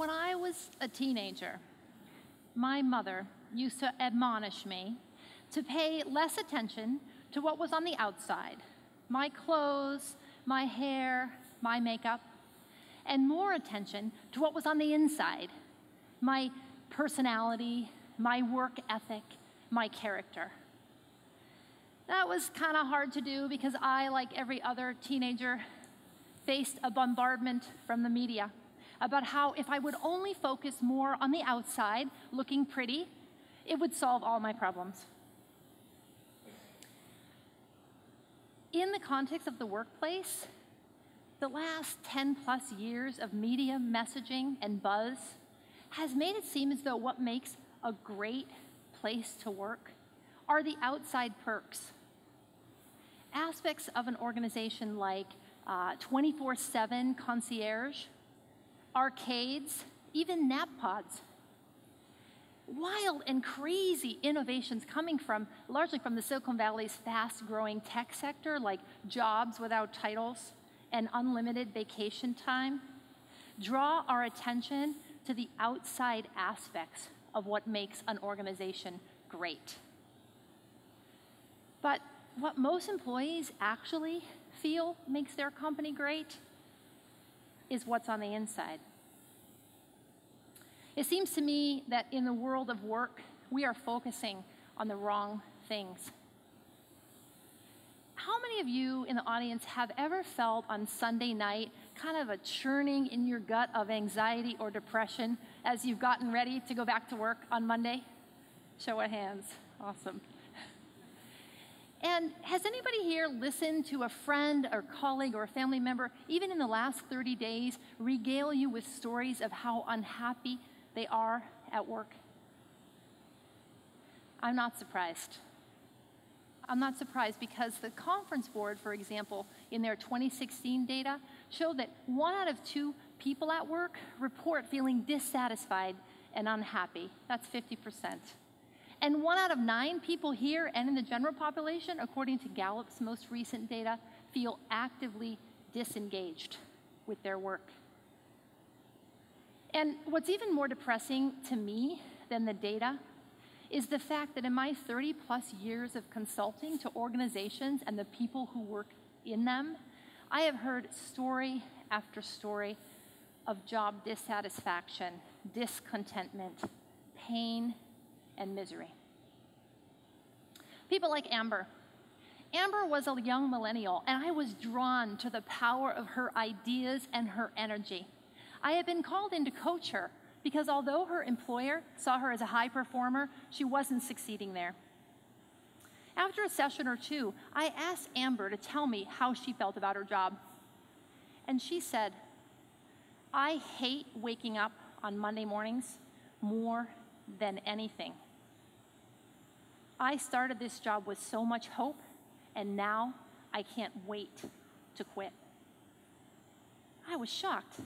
When I was a teenager, my mother used to admonish me to pay less attention to what was on the outside, my clothes, my hair, my makeup, and more attention to what was on the inside, my personality, my work ethic, my character. That was kind of hard to do because I, like every other teenager, faced a bombardment from the media about how if I would only focus more on the outside, looking pretty, it would solve all my problems. In the context of the workplace, the last 10+ years of media messaging and buzz has made it seem as though what makes a great place to work are the outside perks. Aspects of an organization like 24/7 concierge, arcades, even nap pods. Wild and crazy innovations coming largely from the Silicon Valley's fast-growing tech sector, like jobs without titles and unlimited vacation time, draw our attention to the outside aspects of what makes an organization great. But what most employees actually feel makes their company great is what's on the inside. It seems to me that in the world of work, we are focusing on the wrong things. How many of you in the audience have ever felt on Sunday night kind of a churning in your gut of anxiety or depression as you've gotten ready to go back to work on Monday? Show of hands. Awesome. And has anybody here listened to a friend or colleague or a family member, even in the last 30 days, regale you with stories of how unhappy they are at work? I'm not surprised. I'm not surprised because the Conference Board, for example, in their 2016 data, showed that 1 out of 2 people at work report feeling dissatisfied and unhappy. That's 50%. And 1 out of 9 people here and in the general population, according to Gallup's most recent data, feel actively disengaged with their work. And what's even more depressing to me than the data is the fact that in my 30+ years of consulting to organizations and the people who work in them, I have heard story after story of job dissatisfaction, discontentment, pain, and misery. People like Amber. Amber was a young millennial, and I was drawn to the power of her ideas and her energy. I had been called in to coach her because although her employer saw her as a high performer, she wasn't succeeding there. After a session or two, I asked Amber to tell me how she felt about her job. And she said, "I hate waking up on Monday mornings more than anything. I started this job with so much hope, and now I can't wait to quit." I was shocked.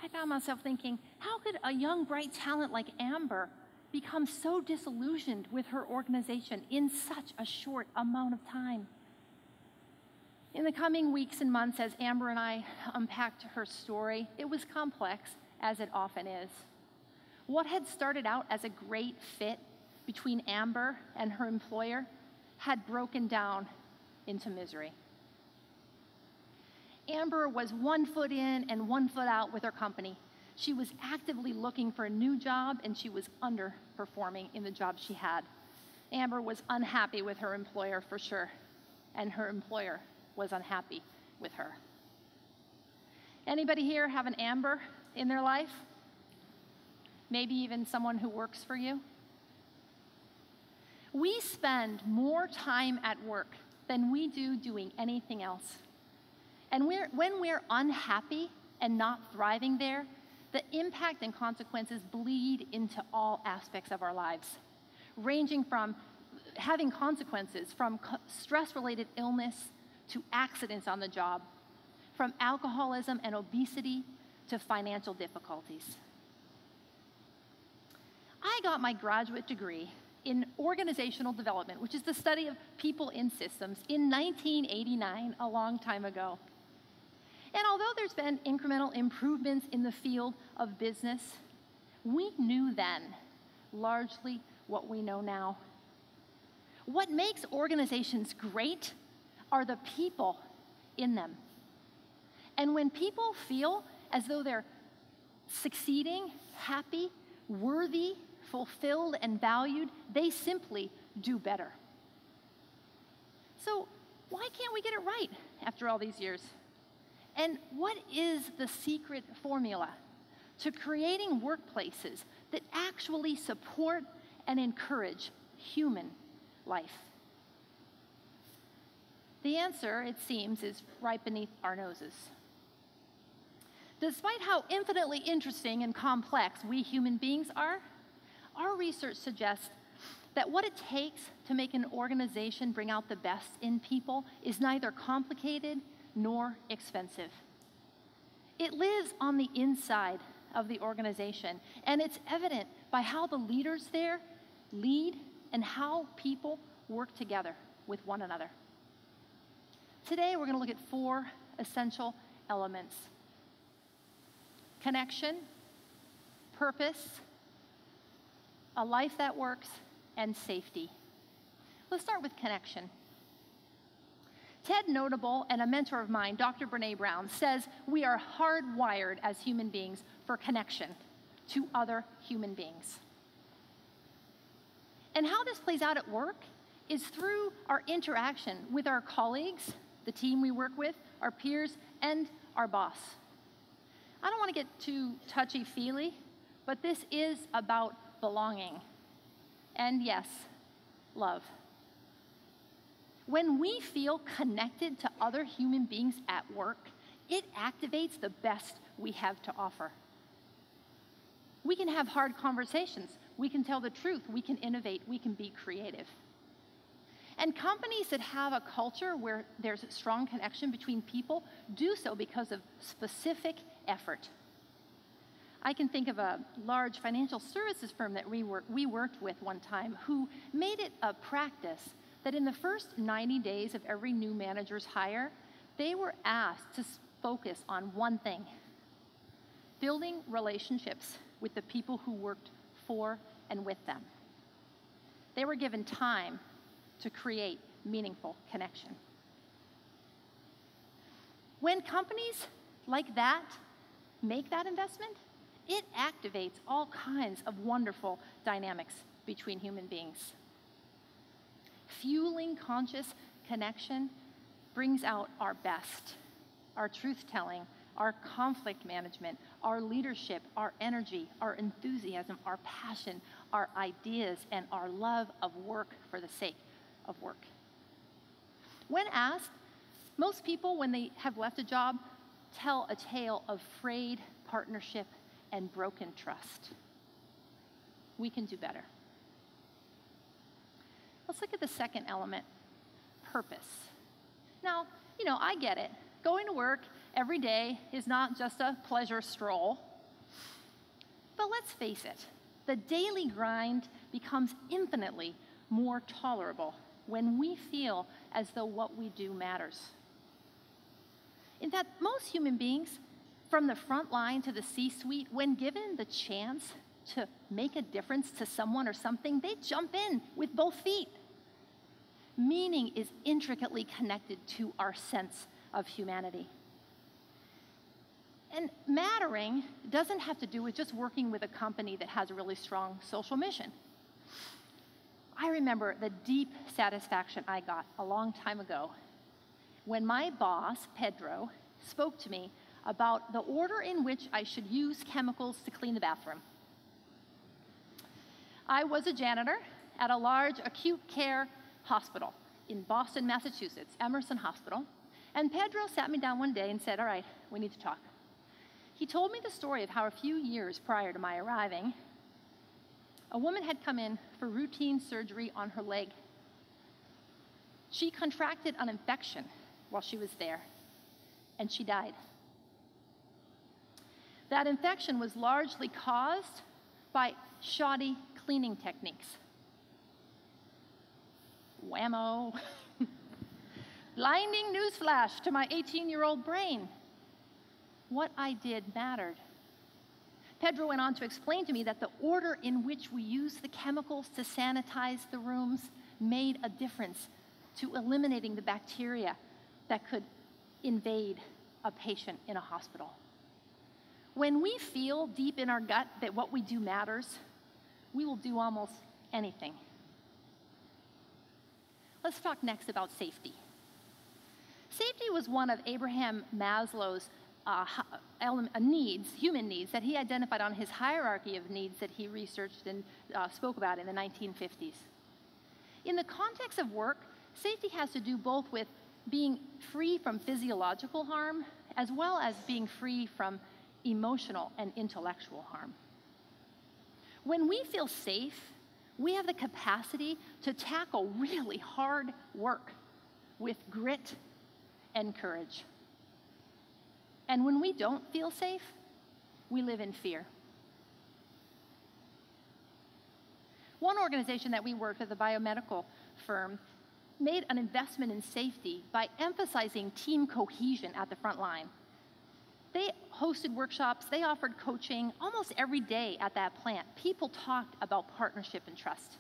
I found myself thinking, how could a young, bright talent like Amber become so disillusioned with her organization in such a short amount of time? In the coming weeks and months, as Amber and I unpacked her story, it was complex, as it often is. What had started out as a great fit between Amber and her employer had broken down into misery. Amber was 1 foot in and 1 foot out with her company. She was actively looking for a new job, and she was underperforming in the job she had. Amber was unhappy with her employer for sure, and her employer was unhappy with her. Anybody here have an Amber in their life? Maybe even someone who works for you? We spend more time at work than we do doing anything else. And when we're unhappy and not thriving there, the impact and consequences bleed into all aspects of our lives, ranging from having consequences from stress-related illness to accidents on the job, from alcoholism and obesity to financial difficulties. I got my graduate degree in organizational development, which is the study of people in systems, in 1989, a long time ago. And although there's been incremental improvements in the field of business, we knew then largely what we know now. What makes organizations great are the people in them. And when people feel as though they're succeeding, happy, worthy, fulfilled, and valued, they simply do better. So why can't we get it right after all these years? And what is the secret formula to creating workplaces that actually support and encourage human life? The answer, it seems, is right beneath our noses. Despite how infinitely interesting and complex we human beings are, our research suggests that what it takes to make an organization bring out the best in people is neither complicated nor expensive. It lives on the inside of the organization, and it's evident by how the leaders there lead and how people work together with one another. Today, we're going to look at 4 essential elements: connection, purpose, a life that works, and safety. Let's start with connection. TED notable and a mentor of mine, Dr. Brene Brown, says we are hardwired as human beings for connection to other human beings. And how this plays out at work is through our interaction with our colleagues, the team we work with, our peers, and our boss. I don't want to get too touchy-feely, but this is about belonging. And yes, love. When we feel connected to other human beings at work, it activates the best we have to offer. We can have hard conversations. We can tell the truth. We can innovate. We can be creative. And companies that have a culture where there's a strong connection between people do so because of specific effort. I can think of a large financial services firm that we worked with one time who made it a practice that in the first 90 days of every new manager's hire, they were asked to focus on one thing: building relationships with the people who worked for and with them. They were given time to create meaningful connection. When companies like that make that investment, it activates all kinds of wonderful dynamics between human beings. Fueling conscious connection brings out our best, our truth-telling, our conflict management, our leadership, our energy, our enthusiasm, our passion, our ideas, and our love of work for the sake of work. When asked, most people, when they have left a job, tell a tale of frayed partnership and broken trust. We can do better. Let's look at the second element: purpose. Now, I get it. Going to work every day is not just a pleasure stroll. But let's face it, the daily grind becomes infinitely more tolerable when we feel as though what we do matters. In fact, most human beings, from the front line to the C-suite, when given the chance to make a difference to someone or something, they jump in with both feet. Meaning is intricately connected to our sense of humanity. And mattering doesn't have to do with just working with a company that has a really strong social mission. I remember the deep satisfaction I got a long time ago when my boss, Pedro, spoke to me about the order in which I should use chemicals to clean the bathroom. I was a janitor at a large acute care hospital in Boston, Massachusetts, Emerson Hospital, and Pedro sat me down one day and said, "All right, we need to talk." He told me the story of how a few years prior to my arriving, a woman had come in for routine surgery on her leg. She contracted an infection while she was there, and she died. That infection was largely caused by shoddy cleaning techniques. Whammo. Blinding newsflash to my 18-year-old brain. what I did mattered. Pedro went on to explain to me that the order in which we used the chemicals to sanitize the rooms made a difference to eliminating the bacteria that could invade a patient in a hospital. When we feel deep in our gut that what we do matters, we will do almost anything. Let's talk next about safety. Safety was one of Abraham Maslow's human needs that he identified on his hierarchy of needs that he researched and spoke about in the 1950s. In the context of work, safety has to do both with being free from physiological harm as well as being free from emotional and intellectual harm. When we feel safe, we have the capacity to tackle really hard work with grit and courage. And when we don't feel safe, we live in fear. One organization that we worked with, a biomedical firm, made an investment in safety by emphasizing team cohesion at the front line. They hosted workshops, they offered coaching almost every day at that plant. People talked about partnership and trust.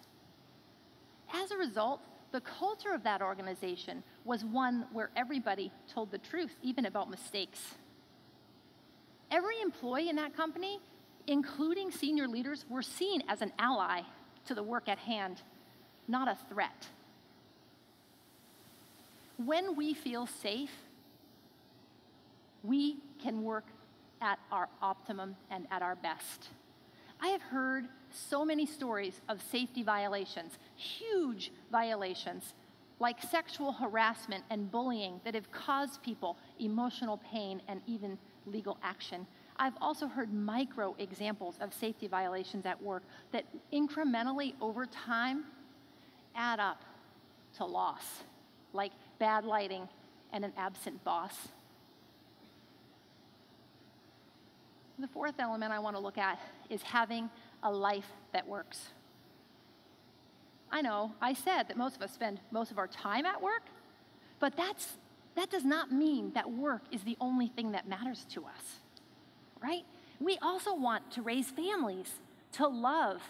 As a result, the culture of that organization was one where everybody told the truth, even about mistakes. Every employee in that company, including senior leaders, were seen as an ally to the work at hand, not a threat. When we feel safe, we can work at our optimum and at our best. I have heard so many stories of safety violations, huge violations, like sexual harassment and bullying that have caused people emotional pain and even legal action. I've also heard micro examples of safety violations at work that incrementally over time add up to loss, like bad lighting and an absent boss. The fourth element I want to look at is having a life that works. I know, I said that most of us spend most of our time at work, but that does not mean that work is the only thing that matters to us, right? We also want to raise families, to love,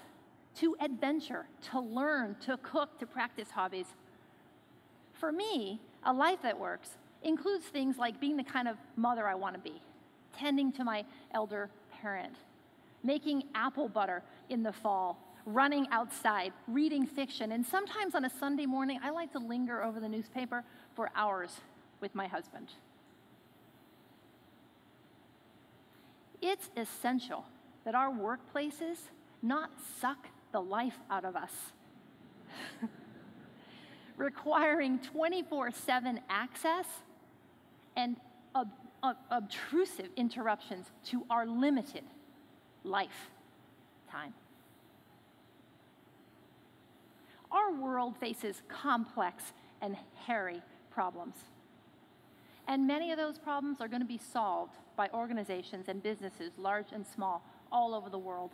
to adventure, to learn, to cook, to practice hobbies. For me, a life that works includes things like being the kind of mother I want to be, tending to my elder parent, making apple butter in the fall, running outside, reading fiction, and sometimes on a Sunday morning, I like to linger over the newspaper for hours with my husband. It's essential that our workplaces not suck the life out of us, requiring 24/7 access and obtrusive interruptions to our limited lifetime. Our world faces complex and hairy problems. And many of those problems are going to be solved by organizations and businesses, large and small, all over the world.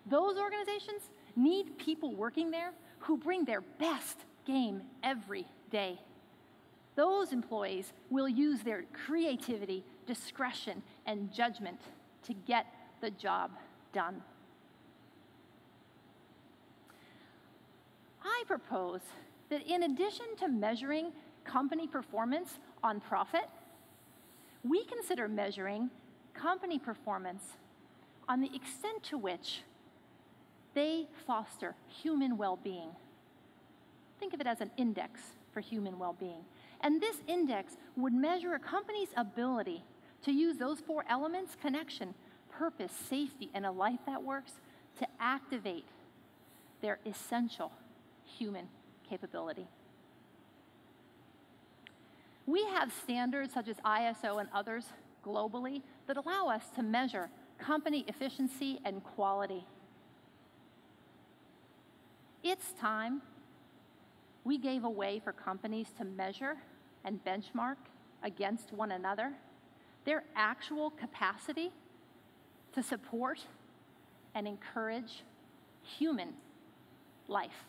Those organizations need people working there who bring their best game every day. Those employees will use their creativity, discretion, and judgment to get the job done. I propose that in addition to measuring company performance on profit, we consider measuring company performance on the extent to which they foster human well-being. Think of it as an index for human well-being. And this index would measure a company's ability to use those four elements: connection, purpose, safety, and a life that works, to activate their essential human capability. We have standards such as ISO and others globally that allow us to measure company efficiency and quality. It's time we gave a way for companies to measure and benchmark against one another their actual capacity to support and encourage human life.